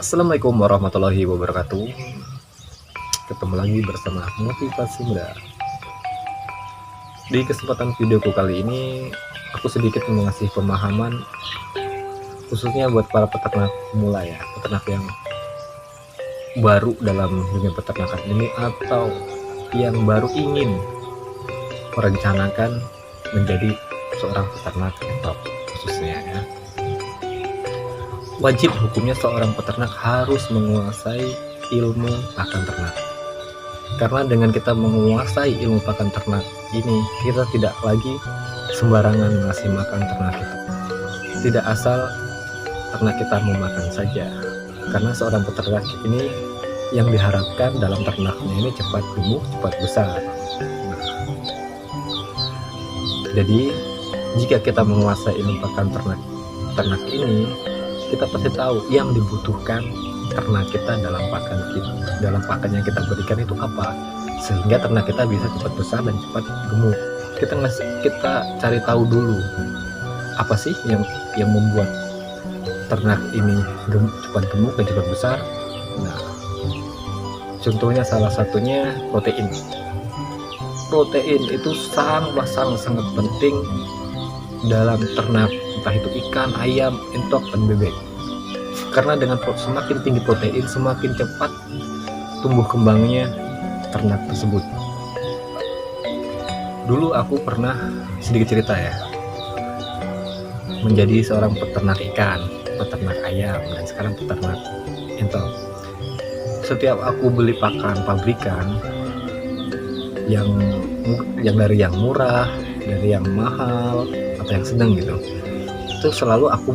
Assalamualaikum warahmatullahi wabarakatuh. Ketemu lagi bersama Motivasi Muda. Di kesempatan videoku kali ini, aku sedikit mengasih pemahaman khususnya buat para peternak pemula ya, peternak yang baru dalam dunia peternakan ini atau yang baru ingin merencanakan menjadi seorang peternak top khususnya ya. Wajib hukumnya seorang peternak harus menguasai ilmu pakan ternak. Karena dengan kita menguasai ilmu pakan ternak ini, kita tidak lagi sembarangan ngasih makan ternak kita. Tidak asal ternak kita mau makan saja. Karena seorang peternak ini yang diharapkan dalam ternaknya ini cepat tumbuh, cepat besar. Jadi, jika kita menguasai ilmu pakan ternak ini, kita pasti tahu yang dibutuhkan ternak kita dalam pakan yang kita berikan itu apa, sehingga ternak kita bisa cepat besar dan cepat gemuk. Kita cari tahu dulu apa sih yang membuat ternak ini cepat gemuk dan cepat besar. Nah, contohnya salah satunya protein. Protein itu sangat penting dalam ternak, entah itu ikan, ayam, entok, dan bebek. Karena dengan semakin tinggi protein, semakin cepat tumbuh kembangnya ternak tersebut. Dulu aku pernah sedikit cerita ya, menjadi seorang peternak ikan, peternak ayam, dan sekarang peternak entok. Setiap aku beli pakan pabrikan yang dari yang murah, dari yang mahal, atau yang sedang gitu, itu selalu aku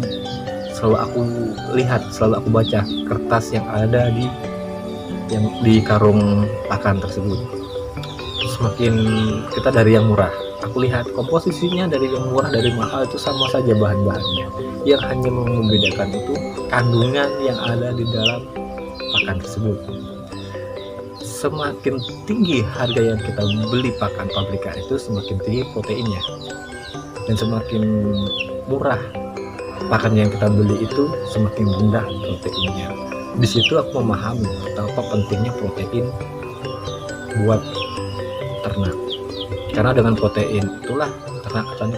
lihat, selalu aku baca kertas yang ada di karung pakan tersebut. Semakin kita dari yang murah, aku lihat komposisinya dari yang murah, dari mahal itu sama saja bahan-bahannya. Yang hanya membedakan itu kandungan yang ada di dalam pakan tersebut. Semakin tinggi harga yang kita beli pakan pabrikan itu, semakin tinggi proteinnya. Dan semakin murah pakan yang kita beli itu, semakin rendah proteinnya. Di situ aku memahami betapa pentingnya protein buat ternak. Karena dengan protein itulah ternak akan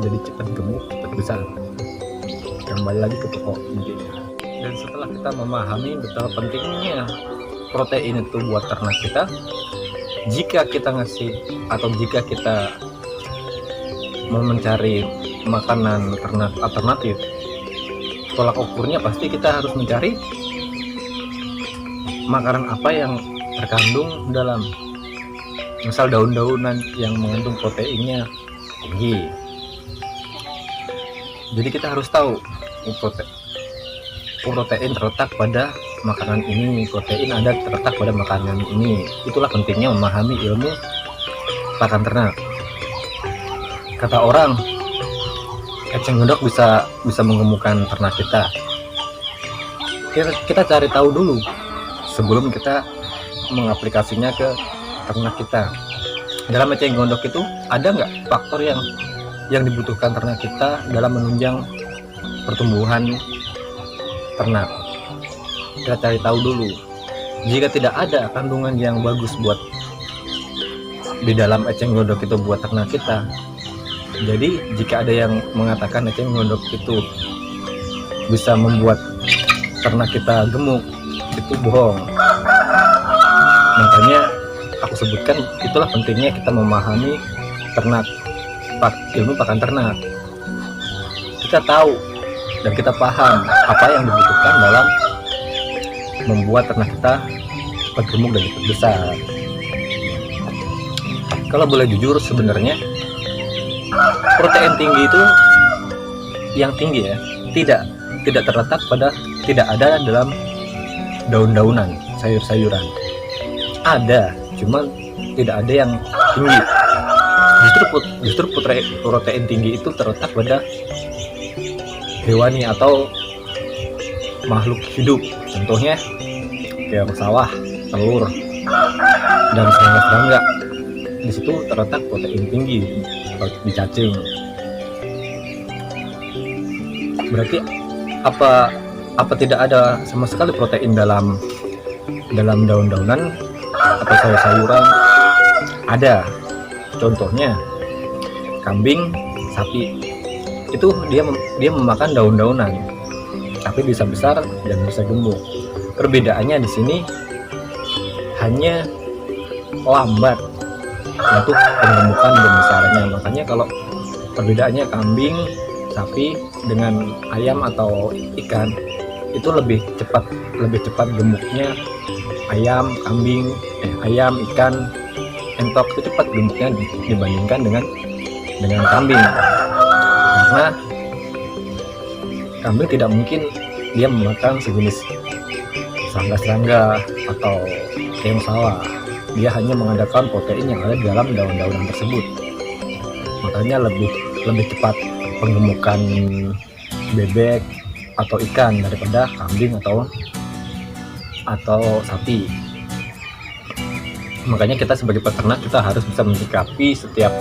jadi cepat gemuk, cepat besar. Kembali lagi ke pokok intinya. Dan setelah kita memahami betapa pentingnya protein itu buat ternak kita, jika kita jika kita mau mencari makanan ternak alternatif, tolak ukurnya pasti kita harus mencari makanan apa yang terkandung dalam, misal daun-daunan yang mengandung proteinnya tinggi. Jadi kita harus tahu protein terletak pada makanan ini, protein ada terletak pada makanan ini. Itulah pentingnya memahami ilmu pakan ternak. Kata orang, eceng gondok bisa menggemukkan ternak kita. Kita cari tahu dulu sebelum kita mengaplikasinya ke ternak kita. Dalam eceng gondok itu ada nggak faktor yang dibutuhkan ternak kita dalam menunjang pertumbuhan ternak? Kita cari tahu dulu. Jika tidak ada kandungan yang bagus buat di dalam eceng gondok itu buat ternak kita, jadi jika ada yang mengatakan eceng gondok itu bisa membuat ternak kita gemuk, itu bohong. Makanya aku sebutkan, itulah pentingnya kita memahami ilmu pakan ternak. Kita tahu dan kita paham apa yang dibutuhkan dalam membuat ternak kita cepat gemuk dan cepat besar. Kalau boleh jujur, sebenarnya protein tinggi itu yang tinggi ya, tidak terletak pada, tidak ada dalam daun-daunan, sayur-sayuran. Ada, cuman tidak ada yang tinggi. Justru protein tinggi itu terletak pada hewani atau makhluk hidup. Contohnya kayak sawah, telur, dan serangga-serangga. Di situ terletak protein tinggi di cacing. Berarti apa Apa tidak ada sama sekali protein dalam daun-daunan atau sayur-sayuran? Ada. Contohnya kambing, sapi. Itu dia memakan daun-daunan, tapi bisa besar dan bisa gemuk. Perbedaannya di sini hanya lambat untuk pembentukan besarnya. Makanya kalau perbedaannya kambing, sapi dengan ayam atau ikan, itu lebih cepat gemuknya ayam, ikan, entok itu cepat gemuknya dibandingkan dengan kambing. Karena kambing tidak mungkin dia memakan sejenis serangga-serangga atau keong sawah. Dia hanya mengandalkan protein yang ada di dalam daun-daunan tersebut. Makanya lebih cepat penggemukan bebek atau ikan daripada kambing atau sapi. Makanya kita sebagai peternak kita harus bisa menyikapi setiap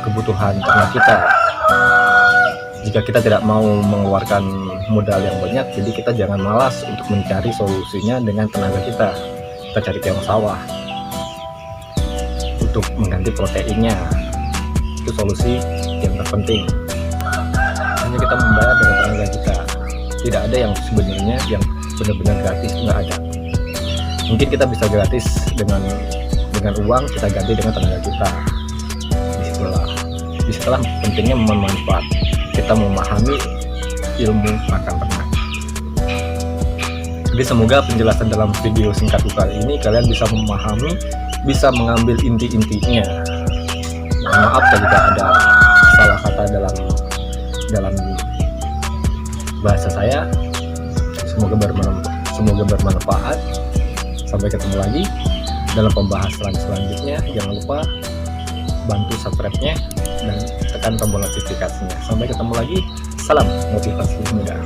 kebutuhan ternak kita. Jika kita tidak mau mengeluarkan modal yang banyak, jadi kita jangan malas untuk mencari solusinya dengan tenaga kita. Kita cari keong sawah untuk mengganti proteinnya. Itu solusi yang terpenting. Hanya kita membayar dengan tenaga kita. Tidak ada yang sebenarnya yang benar-benar gratis, nggak ada. Mungkin kita bisa gratis dengan uang, kita ganti dengan tenaga kita. Disitulah pentingnya memanfaat. Kita memahami ilmu makan ternak. Jadi semoga penjelasan dalam video singkatku kali ini kalian bisa memahami, bisa mengambil inti-intinya. Maaf jika ada salah kata dalam bahasa saya. Semoga bermanfaat. Sampai ketemu lagi dalam pembahasan selanjutnya. Jangan lupa bantu subscribe-nya dan tekan tombol notifikasinya. Sampai ketemu lagi. Salam motivasi muda.